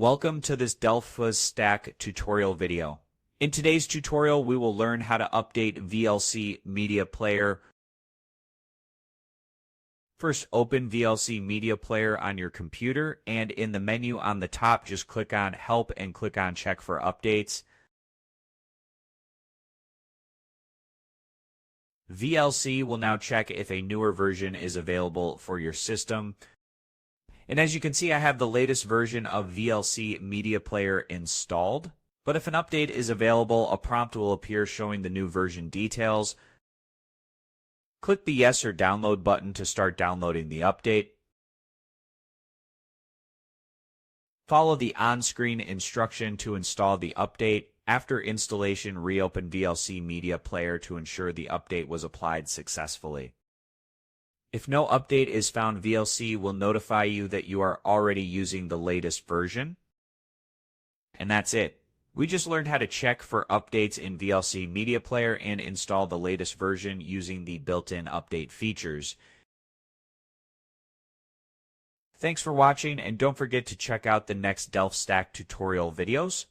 Welcome to this DelftStack tutorial video. In today's tutorial, we will learn how to update VLC Media Player. First, open VLC Media Player on your computer, and in the menu on the top, just click on Help and click on Check for Updates. VLC will now check if a newer version is available for your system. And as you can see, I have the latest version of VLC Media Player installed. But if an update is available, a prompt will appear showing the new version details. Click the Yes or Download button to start downloading the update. Follow the on-screen instruction to install the update. After installation, reopen VLC Media Player to ensure the update was applied successfully. If no update is found, VLC will notify you that you are already using the latest version. And that's it. We just learned how to check for updates in VLC Media Player and install the latest version using the built-in update features. Thanks for watching, and don't forget to check out the next DelftStack tutorial videos.